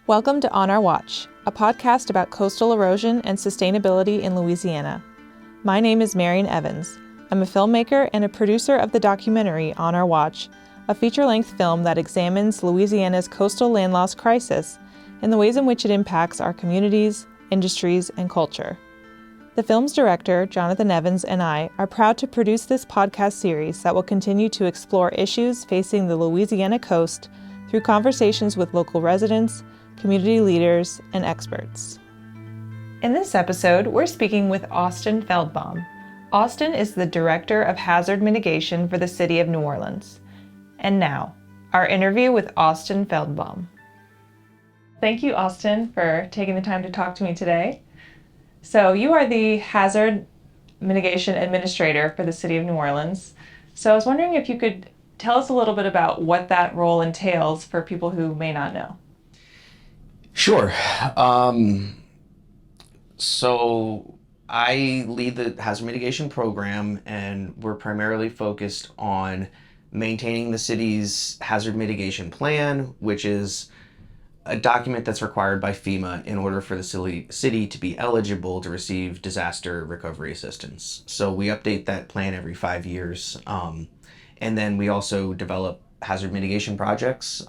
Welcome to On Our Watch, a podcast about coastal erosion and sustainability in Louisiana. My name is Marian Evans. I'm a filmmaker and a producer of the documentary On Our Watch, a feature-length film that examines Louisiana's coastal land loss crisis and the ways in which it impacts our communities, industries, and culture. The film's director, Jonathan Evans, and I are proud to produce this podcast series that will continue to explore issues facing the Louisiana coast through conversations with local residents, community leaders, and experts. In this episode, we're speaking with Austin Feldbaum. Austin is the Director of Hazard Mitigation for the City of New Orleans. And now, our interview with Austin Feldbaum. Thank you, Austin, for taking the time to talk to me today. So you are the Hazard Mitigation Administrator for the City of New Orleans. So I was wondering if you could tell us a little bit about what that role entails for people who may not know. Sure. So I lead the hazard mitigation program, and we're primarily focused on maintaining the city's hazard mitigation plan, which is a document that's required by FEMA in order for the city to be eligible to receive disaster recovery assistance. So we update that plan every 5 years. And then we also develop hazard mitigation projects,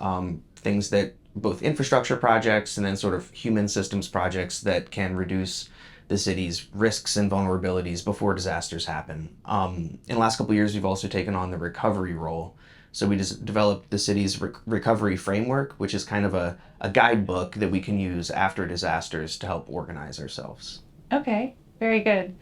things that both infrastructure projects and then sort of human systems projects that can reduce the city's risks and vulnerabilities before disasters happen. In the last couple of years, we've also taken on the recovery role. So we just developed the city's recovery framework, which is kind of a guidebook that we can use after disasters to help organize ourselves. Okay, very good.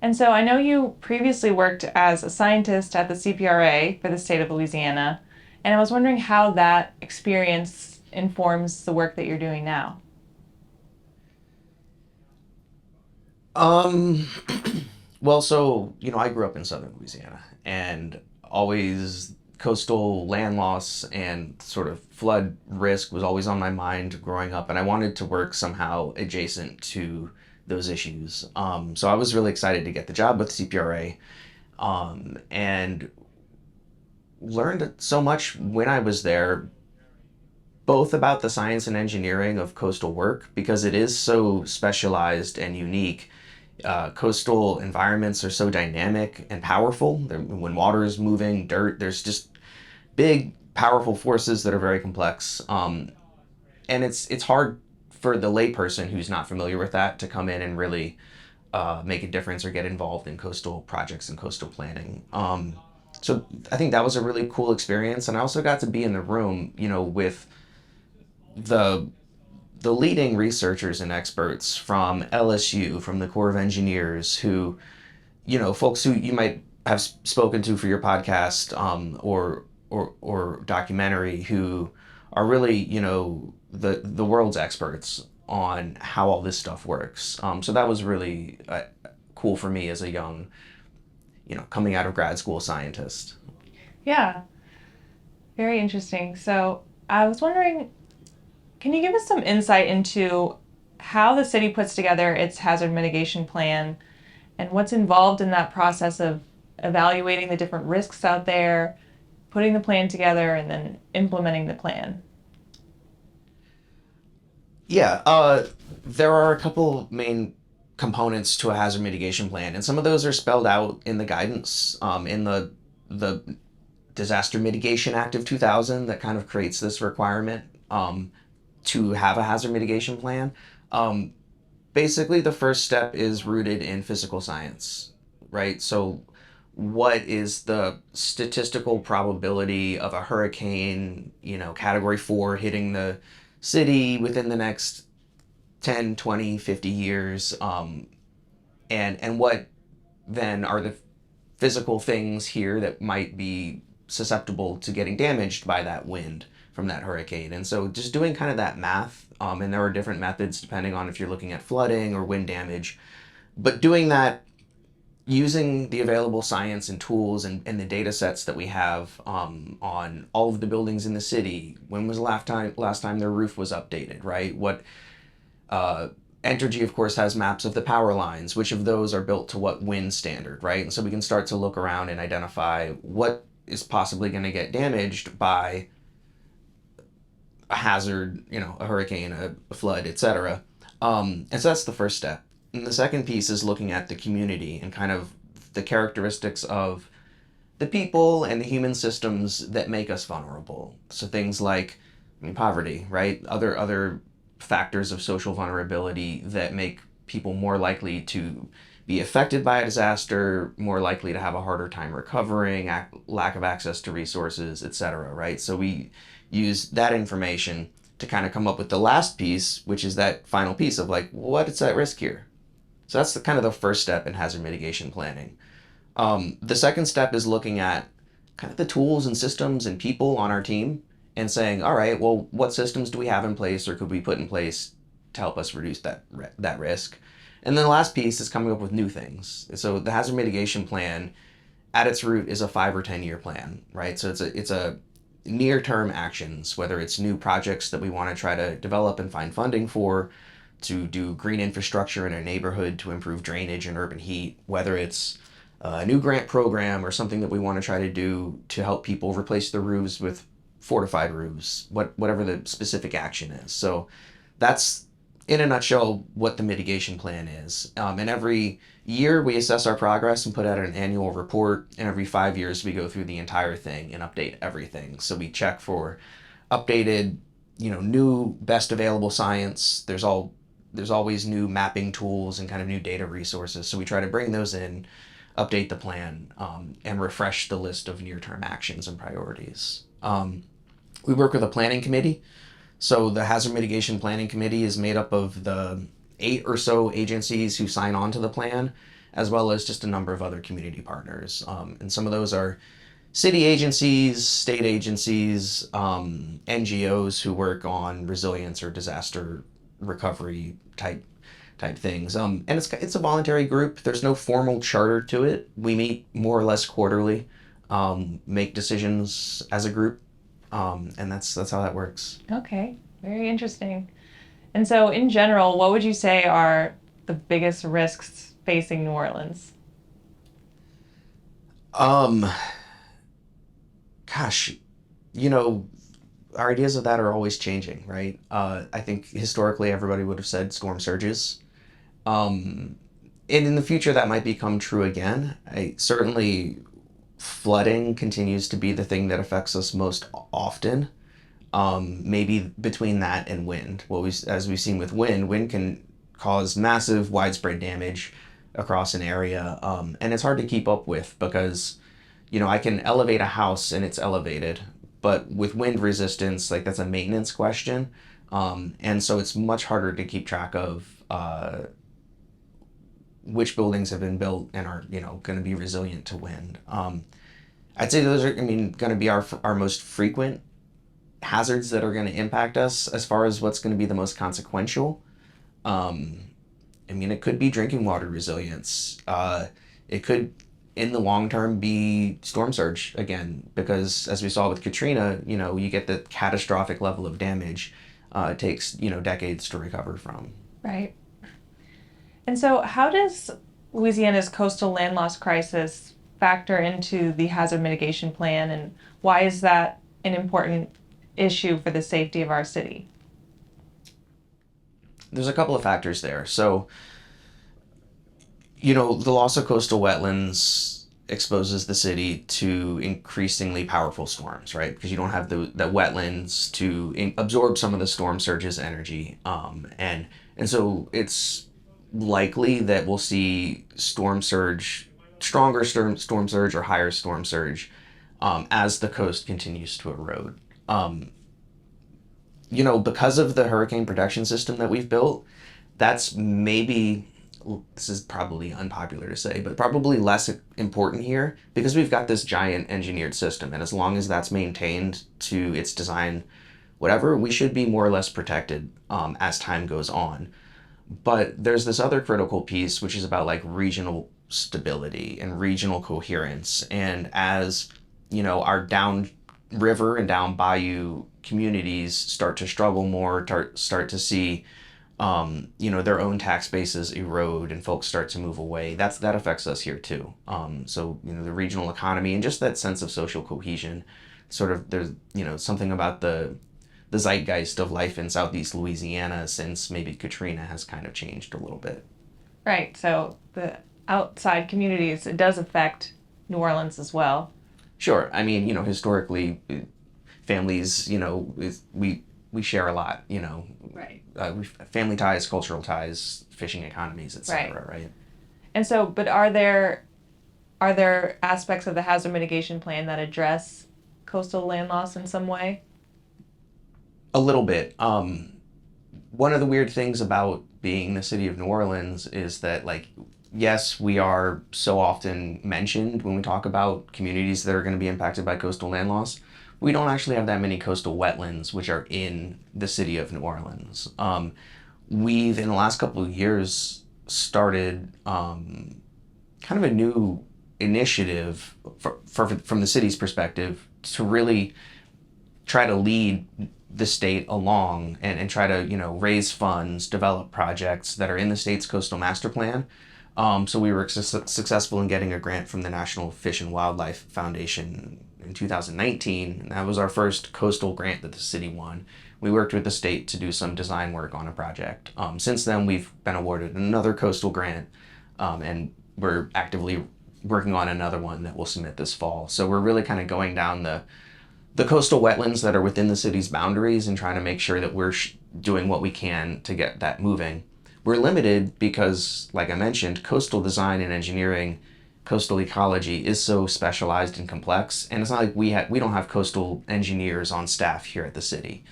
And so I know you previously worked as a scientist at the CPRA for the state of Louisiana, and I was wondering how that experience informs the work that you're doing now. Well, so, I grew up in southern Louisiana, and always coastal land loss and sort of flood risk was always on my mind growing up, and I wanted to work somehow adjacent to those issues. So I was really excited to get the job with CPRA, and learned so much when I was there, both about the science and engineering of coastal work, because it is so specialized and unique. Coastal environments are so dynamic and powerful. When water is moving, dirt, there's just big, powerful forces that are very complex. And it's hard for the layperson who's not familiar with that to come in and really make a difference or get involved in coastal projects and coastal planning. So I think that was a really cool experience. And I also got to be in the room, with the leading researchers and experts from LSU, from the Corps of Engineers, who, folks who you might have spoken to for your podcast or documentary, who are really, the world's experts on how all this stuff works. So that was really cool for me as a young, coming out of grad school scientist. Yeah, very interesting. So I was wondering, can you give us some insight into how the city puts together its hazard mitigation plan and what's involved in that process of evaluating the different risks out there, putting the plan together, and then implementing the plan? Yeah, there are a couple main components to a hazard mitigation plan, and some of those are spelled out in the guidance, in the Disaster Mitigation Act of 2000 that kind of creates this requirement to have a hazard mitigation plan. Basically, the first step is rooted in physical science, right? So what is the statistical probability of a hurricane, category 4 hitting the city within the next 10, 20, 50 years? And what then are the physical things here that might be susceptible to getting damaged by that wind from that hurricane? And so just doing kind of that math, and there are different methods depending on if you're looking at flooding or wind damage, but doing that using the available science and tools and the data sets that we have on all of the buildings in the city. When was the last time their roof was updated, right? What Entergy, of course, has maps of the power lines. Which of those are built to what wind standard, right? And so we can start to look around and identify what is possibly going to get damaged by a hazard, a hurricane, a flood, etc. And so that's the first step. And the second piece is looking at the community and kind of the characteristics of the people and the human systems that make us vulnerable. So things like, poverty, right? Other factors of social vulnerability that make people more likely to be affected by a disaster, more likely to have a harder time recovering, lack of access to resources, etc., right? So we use that information to kind of come up with the last piece, which is that final piece of like, what is at risk here? So that's kind of the first step in hazard mitigation planning. The second step is looking at kind of the tools and systems and people on our team and saying, all right, well, what systems do we have in place or could we put in place to help us reduce that risk? And then the last piece is coming up with new things. So the hazard mitigation plan at its root is a 5 or 10 year plan, right? So it's a near term actions, whether it's new projects that we want to try to develop and find funding for, to do green infrastructure in a neighborhood to improve drainage and urban heat, whether it's a new grant program or something that we want to try to do to help people replace their roofs with fortified roofs, whatever the specific action is. So that's, in a nutshell, what the mitigation plan is. And every year we assess our progress and put out an annual report, and every 5 years we go through the entire thing and update everything. So we check for updated, new best available science. There's always new mapping tools and kind of new data resources. So we try to bring those in, update the plan, and refresh the list of near-term actions and priorities. We work with a planning committee. So the Hazard Mitigation Planning Committee is made up of the 8 or so agencies who sign on to the plan, as well as just a number of other community partners. And some of those are city agencies, state agencies, NGOs who work on resilience or disaster recovery type things. And it's a voluntary group. There's no formal charter to it. We meet more or less quarterly, make decisions as a group, and that's how that works. Okay, very interesting. And so, in general, what would you say are the biggest risks facing New Orleans? Gosh, our ideas of that are always changing, right? I think historically everybody would have said storm surges. And in the future that might become true again. Certainly flooding continues to be the thing that affects us most often. Maybe between that and wind. As we've seen with wind can cause massive widespread damage across an area. And it's hard to keep up with because, I can elevate a house and it's elevated, but with wind resistance, like that's a maintenance question. And so it's much harder to keep track of, which buildings have been built and are, going to be resilient to wind. I'd say those are, going to be our most frequent hazards that are going to impact us as far as what's going to be the most consequential. It could be drinking water resilience. It could, in the long term, be storm surge again, because as we saw with Katrina, you get the catastrophic level of damage. It takes, decades to recover from. Right. And so how does Louisiana's coastal land loss crisis factor into the hazard mitigation plan, and why is that an important issue for the safety of our city? There's a couple of factors there. So, the loss of coastal wetlands exposes the city to increasingly powerful storms, right? Because you don't have the wetlands to absorb some of the storm surge's energy. And so it's likely that we'll see stronger storm surge or higher storm surge as the coast continues to erode. Because of the hurricane protection system that we've built, that's this is probably unpopular to say, but probably less important here because we've got this giant engineered system. And as long as that's maintained to its design, whatever, we should be more or less protected as time goes on. But there's this other critical piece, which is about like regional stability and regional coherence. And as, our down river and down bayou communities start to struggle more, start to see, their own tax bases erode and folks start to move away, that affects us here too. So, the regional economy and just that sense of social cohesion, sort of, there's, something about the the zeitgeist of life in Southeast Louisiana since maybe Katrina has kind of changed a little bit. Right. So the outside communities, it does affect New Orleans as well. Sure. I mean, historically, families, we share a lot, Right. Family ties, cultural ties, fishing economies, etc. Right. And so, but are there aspects of the hazard mitigation plan that address coastal land loss in some way? A little bit. One of the weird things about being the city of New Orleans is that, like, yes, we are so often mentioned when we talk about communities that are going to be impacted by coastal land loss. We don't actually have that many coastal wetlands, which are in the city of New Orleans. We've, in the last couple of years, started kind of a new initiative from the city's perspective to really try to lead the state along and try to raise funds, develop projects that are in the state's coastal master plan. So we were successful in getting a grant from the National Fish and Wildlife Foundation in 2019. That was our first coastal grant that the city won. We worked with the state to do some design work on a project. Since then, we've been awarded another coastal grant, and we're actively working on another one that we'll submit this fall. So we're really kind of going down the coastal wetlands that are within the city's boundaries and trying to make sure that we're doing what we can to get that moving. We're limited because, like I mentioned, coastal design and engineering, coastal ecology is so specialized and complex, and it's not like we don't have coastal engineers on staff here at the city.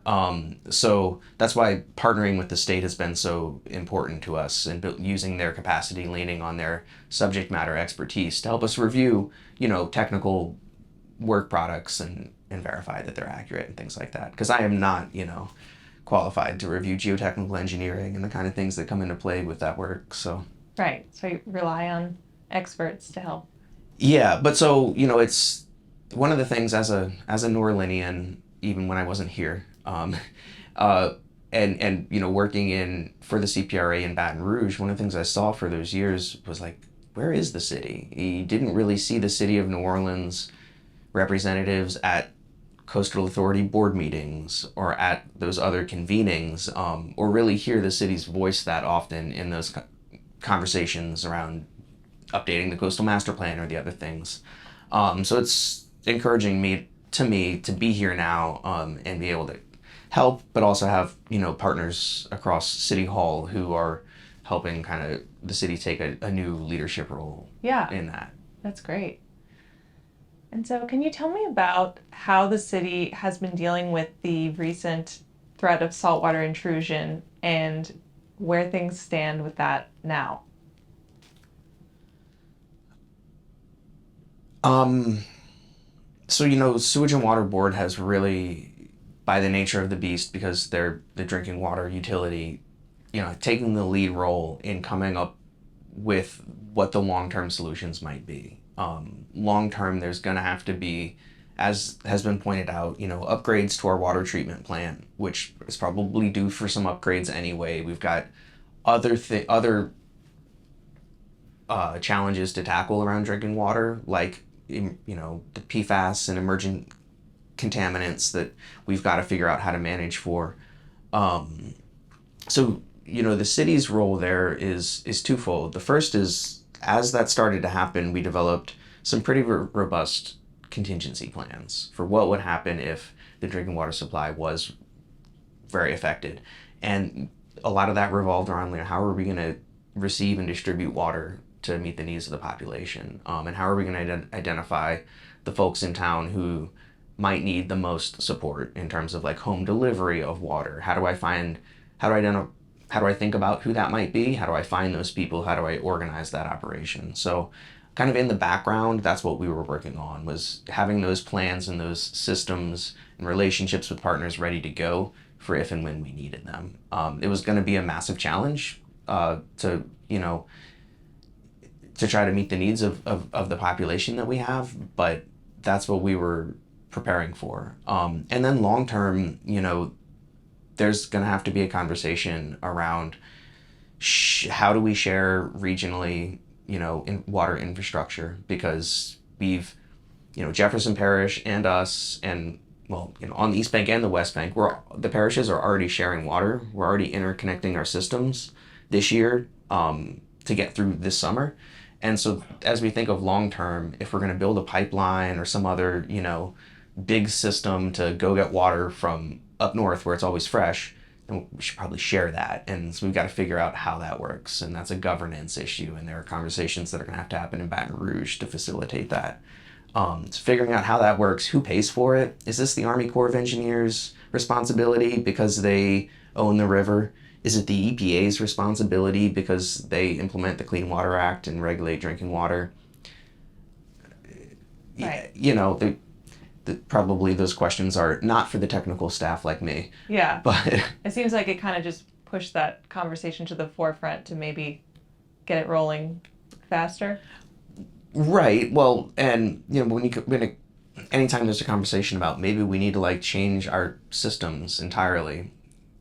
So that's why partnering with the state has been so important to us, and using their capacity, leaning on their subject matter expertise to help us review, technical work products and verify that they're accurate and things like that. Because I am not, qualified to review geotechnical engineering and the kind of things that come into play with that work. So Right. So you rely on experts to help. yeah, but so it's one of the things as a New Orleanian, even when I wasn't here, and working for the CPRA in Baton Rouge, one of the things I saw for those years was like, where is the city? You didn't really see the city of New Orleans representatives at coastal authority board meetings or at those other convenings, or really hear the city's voice that often in those conversations around updating the coastal master plan or the other things. So it's encouraging me to be here now, and be able to help, but also have partners across City Hall who are helping kind of the city take a new leadership role. Yeah, in that. That's great. And so, can you tell me about how the city has been dealing with the recent threat of saltwater intrusion and where things stand with that now? So Sewage and Water Board has really, by the nature of the beast, because they're the drinking water utility, taking the lead role in coming up with what the long-term solutions might be. Long-term, there's going to have to be, as has been pointed out, upgrades to our water treatment plant, which is probably due for some upgrades anyway. We've got other challenges to tackle around drinking water, like the PFAS and emergent contaminants that we've got to figure out how to manage for. So the city's role there is twofold. The first is, as that started to happen, we developed some pretty robust contingency plans for what would happen if the drinking water supply was very affected. And a lot of that revolved around how are we going to receive and distribute water to meet the needs of the population, and how are we going to identify the folks in town who might need the most support in terms of home delivery of water. How do I think about who that might be? How do I find those people? How do I organize that operation? So kind of in the background, that's what we were working on, was having those plans and those systems and relationships with partners ready to go for if and when we needed them. It was going to be a massive challenge to try to meet the needs of the population that we have, but that's what we were preparing for. And then long term, there's going to have to be a conversation around how do we share regionally, in water infrastructure, because we've, Jefferson Parish and us and well, on the East Bank and the West Bank, the parishes are already sharing water. We're already interconnecting our systems this year to get through this summer. And so as we think of long term, if we're going to build a pipeline or some other, big system to go get water from up north where it's always fresh, then we should probably share that. And so we've got to figure out how that works. And that's a governance issue. And there are conversations that are going to have to happen in Baton Rouge to facilitate that. So figuring out how that works, who pays for it? Is this the Army Corps of Engineers' responsibility because they own the river? Is it the EPA's responsibility because they implement the Clean Water Act and regulate drinking water? Right. Probably those questions are not for the technical staff like me. Yeah. But it seems like it kind of just pushed that conversation to the forefront to maybe get it rolling faster. Right. Well, and anytime there's a conversation about maybe we need to change our systems entirely,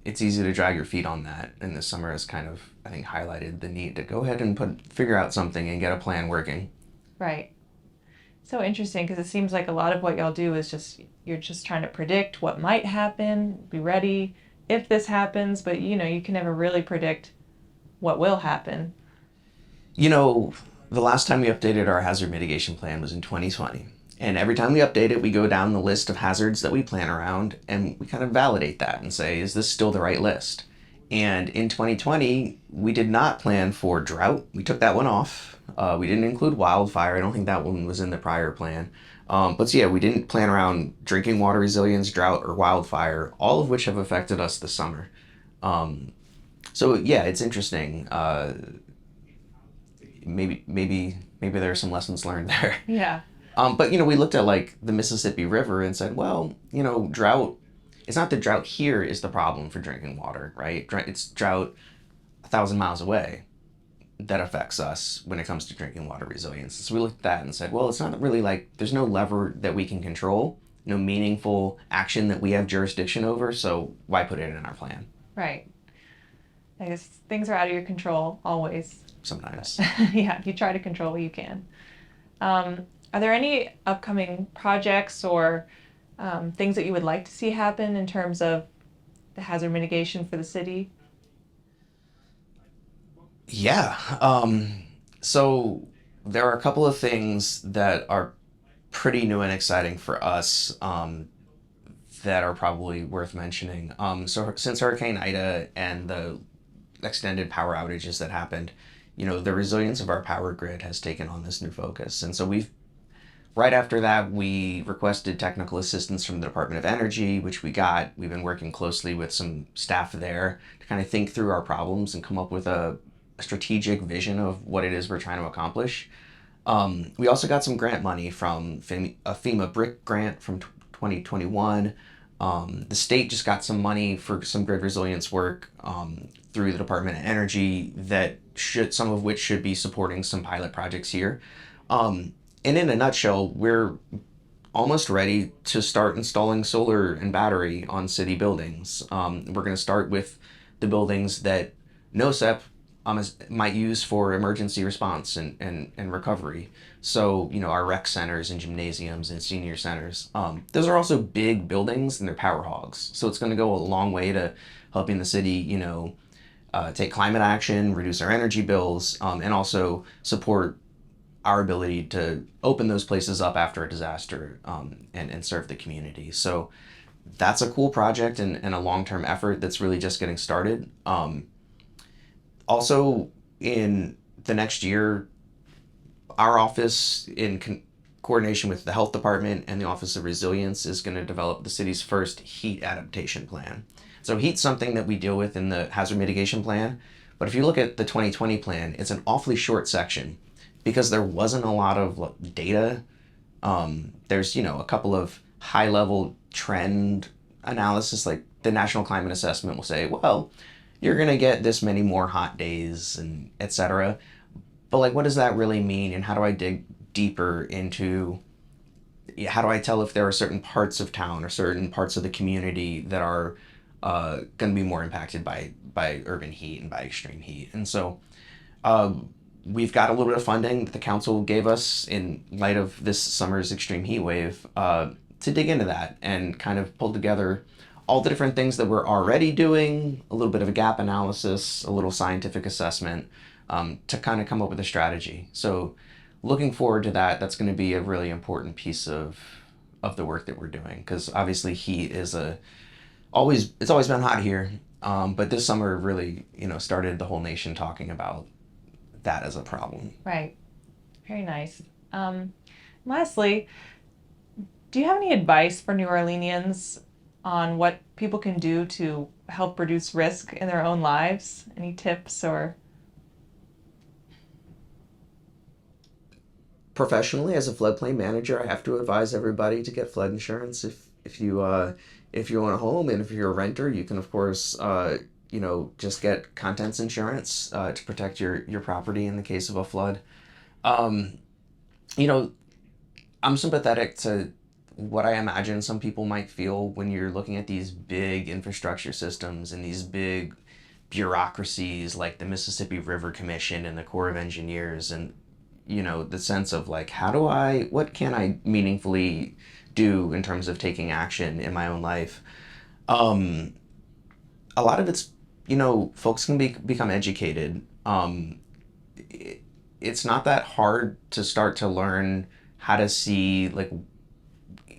it's easy to drag your feet on that. And this summer has kind of, I think, highlighted the need to go ahead and figure out something and get a plan working. Right. So interesting, because it seems like a lot of what y'all do is you're just trying to predict what might happen, be ready if this happens, but you can never really predict what will happen. The last time we updated our hazard mitigation plan was in 2020. And every time we update it, we go down the list of hazards that we plan around and we kind of validate that and say, is this still the right list? And in 2020, we did not plan for drought. We took that one off. We didn't include wildfire. I don't think that one was in the prior plan. We didn't plan around drinking water resilience, drought, or wildfire, all of which have affected us this summer. It's interesting. Maybe there are some lessons learned there. Yeah. We looked at the Mississippi River and said, well, drought, it's not that drought here is the problem for drinking water, right? It's drought 1,000 miles away that affects us when it comes to drinking water resilience. So we looked at that and said, well, it's not really there's no lever that we can control, no meaningful action that we have jurisdiction over, so why put it in our plan? Right. I guess things are out of your control, always. Sometimes. Yeah, you try to control what you can. Are there any upcoming projects or things that you would like to see happen in terms of the hazard mitigation for the city? Yeah. So there are a couple of things that are pretty new and exciting for us that are probably worth mentioning. So since Hurricane Ida and the extended power outages that happened, the resilience of our power grid has taken on this new focus. And so right after that, we requested technical assistance from the Department of Energy, which we got. We've been working closely with some staff there to kind of think through our problems and come up with a strategic vision of what it is we're trying to accomplish. We also got some grant money from a FEMA BRIC grant from 2021. The state just got some money for some grid resilience work through the Department of Energy some of which should be supporting some pilot projects here. And in a nutshell, we're almost ready to start installing solar and battery on city buildings. We're going to start with the buildings that NOSEP might use for emergency response and recovery. So, our rec centers and gymnasiums and senior centers. Those are also big buildings and they're power hogs. So it's going to go a long way to helping the city, take climate action, reduce our energy bills, and also support our ability to open those places up after a disaster and serve the community. So that's a cool project and a long-term effort that's really just getting started. Also, in the next year, our office, in coordination with the health department and the Office of Resilience, is going to develop the city's first heat adaptation plan. So heat's something that we deal with in the hazard mitigation plan. But if you look at the 2020 plan, it's an awfully short section because there wasn't a lot of data. There's, a couple of high-level trend analysis, like the National Climate Assessment will say, well, you're going to get this many more hot days and et cetera. But what does that really mean? And how do I dig deeper into, how do I tell if there are certain parts of town or certain parts of the community that are going to be more impacted by urban heat and by extreme heat? And so we've got a little bit of funding that the council gave us in light of this summer's extreme heat wave dig into that and kind of pull together all the different things that we're already doing, a little bit of a gap analysis, a little scientific assessment, to kind of come up with a strategy. So looking forward to that. That's going to be a really important piece of the work that we're doing, because obviously heat is it's always been hot here, but this summer really, started the whole nation talking about that as a problem. Right. Very nice. Lastly, do you have any advice for New Orleanians on what people can do to help reduce risk in their own lives? Any tips or? Professionally, as a floodplain manager, I have to advise everybody to get flood insurance. If you own a home, and if you're a renter, you can of course just get contents insurance to protect your property in the case of a flood. I'm sympathetic to what I imagine some people might feel when you're looking at these big infrastructure systems and these big bureaucracies like the Mississippi River Commission and the Corps of Engineers, and the sense of like, what can I meaningfully do in terms of taking action in my own life? A lot of it's, folks can become educated. It's not that hard to start to learn how to see, like,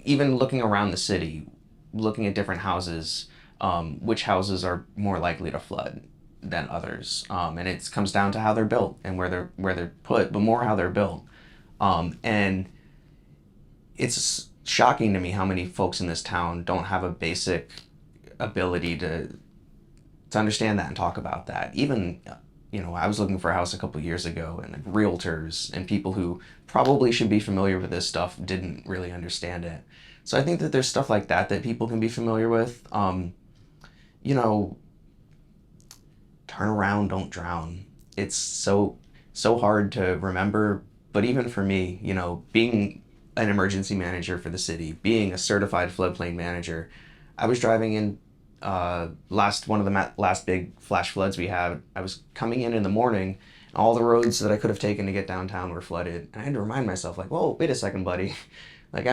even looking around the city, looking at different houses, which houses are more likely to flood than others, and it comes down to how they're built and where they're put, but more how they're built. And it's shocking to me how many folks in this town don't have a basic ability to understand that and talk about that. Even I was looking for a house a couple years ago, and realtors and people who probably should be familiar with this stuff didn't really understand it. So I think that there's stuff like that people can be familiar with. Turn around, don't drown. It's so hard to remember, but even for me, being an emergency manager for the city, being a certified floodplain manager, I was driving in one of the last big flash floods we had. I was coming in the morning, and all the roads that I could have taken to get downtown were flooded, and I had to remind myself, like, whoa, wait a second, buddy. Like,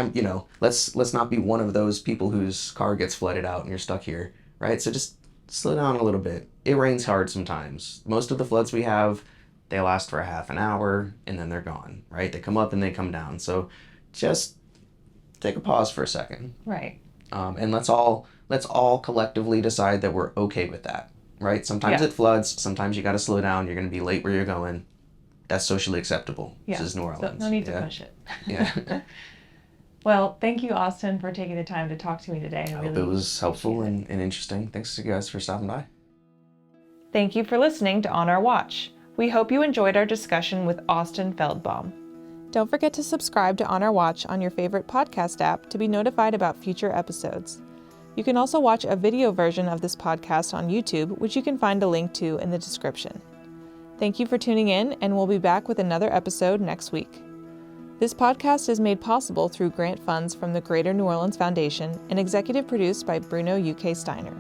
let's not be one of those people whose car gets flooded out and you're stuck here, right? So just slow down a little bit. It rains hard sometimes. Most of the floods we have, they last for a half an hour and then they're gone, right? They come up and they come down. So just take a pause for a second. Right. And let's all collectively decide that we're okay with that, right? Sometimes it floods. Sometimes you got to slow down. You're going to be late where you're going. That's socially acceptable. Yeah. This is New Orleans. So no need to push it. Yeah. Well, thank you, Austin, for taking the time to talk to me today. I hope it was helpful and interesting. Thanks to you guys for stopping by. Thank you for listening to On Our Watch. We hope you enjoyed our discussion with Austin Feldbaum. Don't forget to subscribe to On Our Watch on your favorite podcast app to be notified about future episodes. You can also watch a video version of this podcast on YouTube, which you can find a link to in the description. Thank you for tuning in, and we'll be back with another episode next week. This podcast is made possible through grant funds from the Greater New Orleans Foundation and executive produced by Bruno UK Steiner.